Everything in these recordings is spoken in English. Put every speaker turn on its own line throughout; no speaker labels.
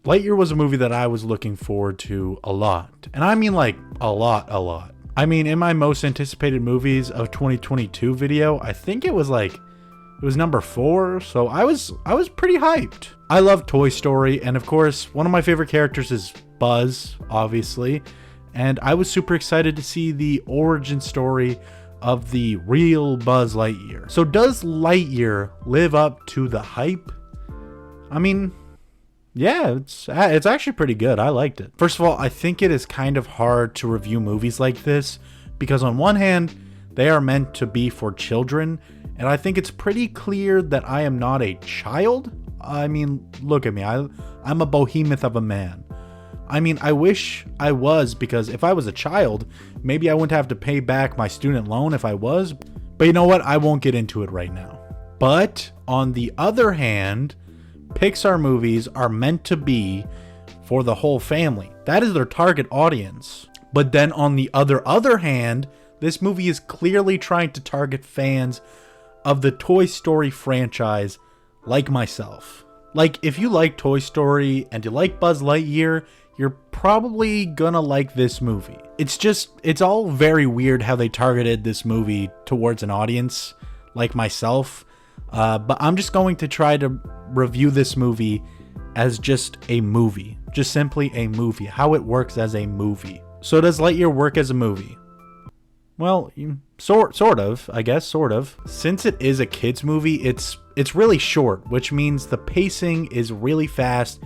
Lightyear was a movie that I was looking forward to a lot. And I mean like a lot. I mean, in my most anticipated movies of 2022 video, I think it was number 4, so I was pretty hyped. I love Toy Story, and of course, one of my favorite characters is Buzz, obviously. And I was super excited to see the origin story of the real Buzz Lightyear. So does Lightyear live up to the hype? I mean, yeah, it's actually pretty good. I liked it. First of all, I think it is kind of hard to review movies like this because on one hand, they are meant to be for children, and I think it's pretty clear that I am not a child. I mean, look at me. I'm a behemoth of a man. I mean, I wish I was, because if I was a child, maybe I wouldn't have to pay back my student loan if I was. But you know what? I won't get into it right now. But on the other hand, Pixar movies are meant to be for the whole family. That is their target audience. But then on the other hand, this movie is clearly trying to target fans of the Toy Story franchise like myself. Like, if you like Toy Story and you like Buzz Lightyear, you're probably gonna like this movie. It's all very weird how they targeted this movie towards an audience like myself. But I'm just going to try to review this movie as just a movie. Just simply a movie. How it works as a movie. So does Lightyear work as a movie? Well, sort of, I guess, sort of. Since it is a kid's movie, it's really short, which means the pacing is really fast,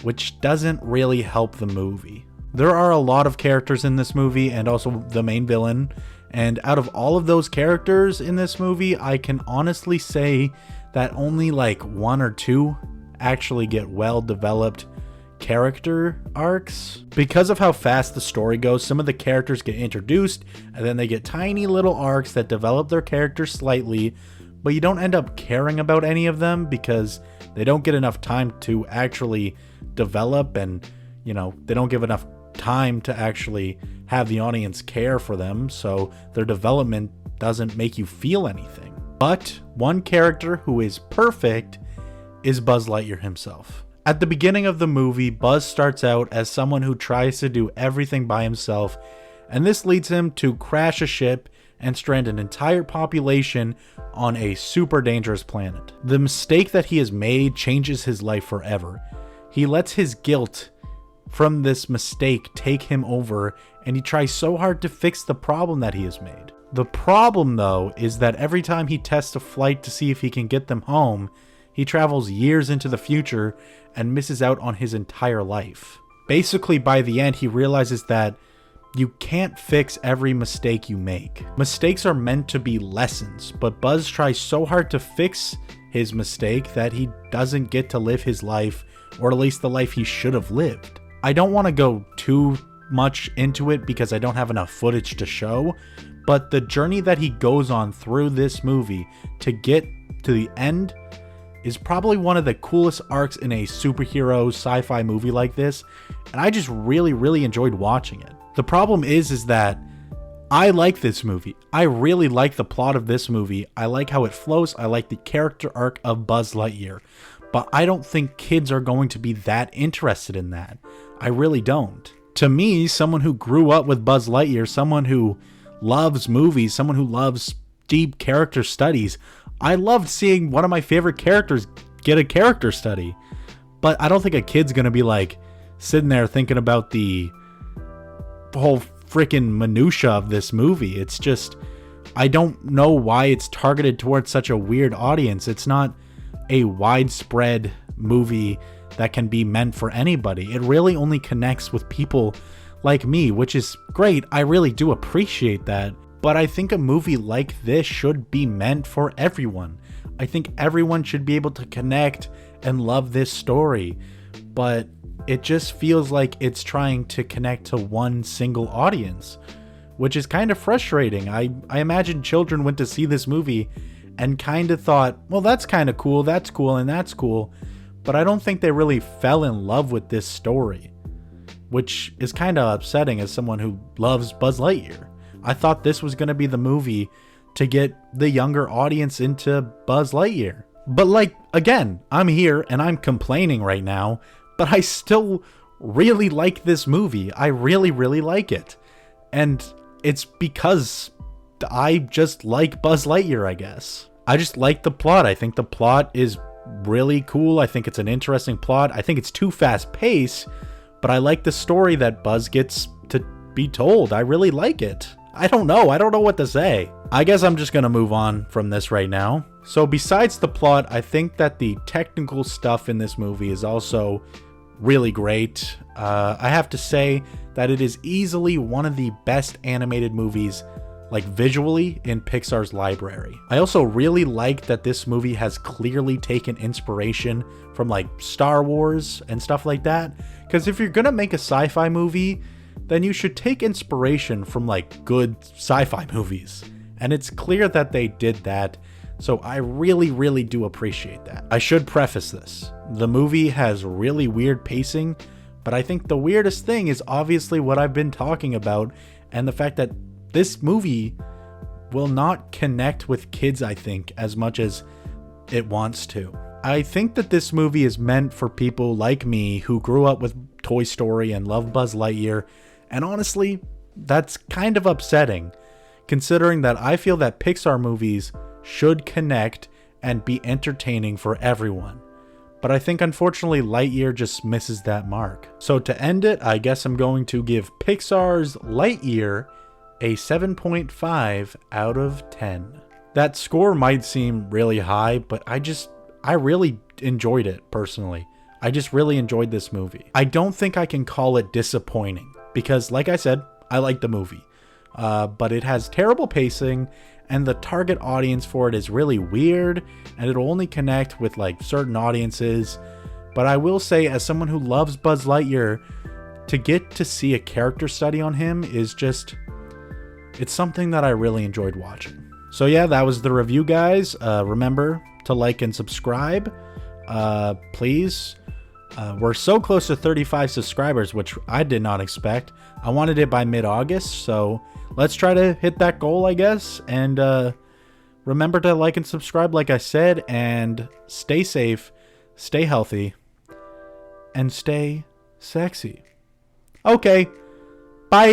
which doesn't really help the movie. There are a lot of characters in this movie and also the main villain. And out of all of those characters in this movie, I can honestly say that only like 1 or 2 actually get well-developed character arcs. Because of how fast the story goes, some of the characters get introduced and then they get tiny little arcs that develop their characters slightly, but you don't end up caring about any of them because they don't get enough time to actually develop, and they don't give enough time to actually have the audience care for them, so their development doesn't make you feel anything. But one character who is perfect is Buzz Lightyear himself. At the beginning of the movie, Buzz starts out as someone who tries to do everything by himself, and this leads him to crash a ship and strand an entire population on a super dangerous planet. The mistake that he has made changes his life forever. He lets his guilt from this mistake take him over, and he tries so hard to fix the problem that he has made. The problem, though, is that every time he tests a flight to see if he can get them home, he travels years into the future and misses out on his entire life. Basically, by the end, he realizes that you can't fix every mistake you make. Mistakes are meant to be lessons, but Buzz tries so hard to fix his mistake that he doesn't get to live his life, or at least the life he should have lived. I don't want to go too much into it because I don't have enough footage to show, but the journey that he goes on through this movie to get to the end is probably one of the coolest arcs in a superhero sci-fi movie like this, and I just really enjoyed watching it. The problem is that I like this movie. I really like the plot of this movie. I like how it flows. I like the character arc of Buzz Lightyear, but I don't think kids are going to be that interested in that. I really don't. To me, someone who grew up with Buzz Lightyear, someone who loves movies, someone who loves deep character studies, I loved seeing one of my favorite characters get a character study. But I don't think a kid's going to be like sitting there thinking about the whole freaking minutia of this movie. It's just, I don't know why it's targeted towards such a weird audience. It's not a widespread movie that can be meant for anybody. It really only connects with people like me, which is great. I really do appreciate that. But I think a movie like this should be meant for everyone. I think everyone should be able to connect and love this story. But it just feels like it's trying to connect to one single audience, which is kind of frustrating. I imagine children went to see this movie and kind of thought, well, that's kind of cool, that's cool, and that's cool. But I don't think they really fell in love with this story, which is kind of upsetting as someone who loves Buzz Lightyear. I thought this was going to be the movie to get the younger audience into Buzz Lightyear. But again, I'm here and I'm complaining right now, but I still really like this movie. I really, really like it. And it's because I just like Buzz Lightyear, I guess. I just like the plot. I think the plot is really cool. I think it's an interesting plot. I think it's too fast paced, but I like the story that Buzz gets to be told. I really like it. I don't know what to say. I guess I'm just gonna move on from this right now. So besides the plot, I think that the technical stuff in this movie is also really great. I have to say that it is easily one of the best animated movies, like visually, in Pixar's library. I also really like that this movie has clearly taken inspiration from like Star Wars and stuff like that. Because if you're gonna make a sci-fi movie, then you should take inspiration from like good sci-fi movies. And it's clear that they did that. So I really, really do appreciate that. I should preface this. The movie has really weird pacing, but I think the weirdest thing is obviously what I've been talking about, and the fact that this movie will not connect with kids, I think, as much as it wants to. I think that this movie is meant for people like me who grew up with Toy Story and love Buzz Lightyear, and honestly, that's kind of upsetting, considering that I feel that Pixar movies should connect and be entertaining for everyone. But I think unfortunately Lightyear just misses that mark. So to end it, I guess I'm going to give Pixar's Lightyear a 7.5 out of 10. That score might seem really high, but I really enjoyed it personally. I just really enjoyed this movie. I don't think I can call it disappointing because, like I said, I like the movie. But it has terrible pacing, and the target audience for it is really weird, and it'll only connect with like certain audiences. But I will say, as someone who loves Buzz Lightyear, to get to see a character study on him is just, it's something that I really enjoyed watching. So yeah, that was the review, guys. Remember to like and subscribe, please. We're so close to 35 subscribers, which I did not expect. I wanted it by mid-August, so let's try to hit that goal, I guess. And remember to like and subscribe, like I said, and stay safe, stay healthy, and stay sexy. Okay, bye!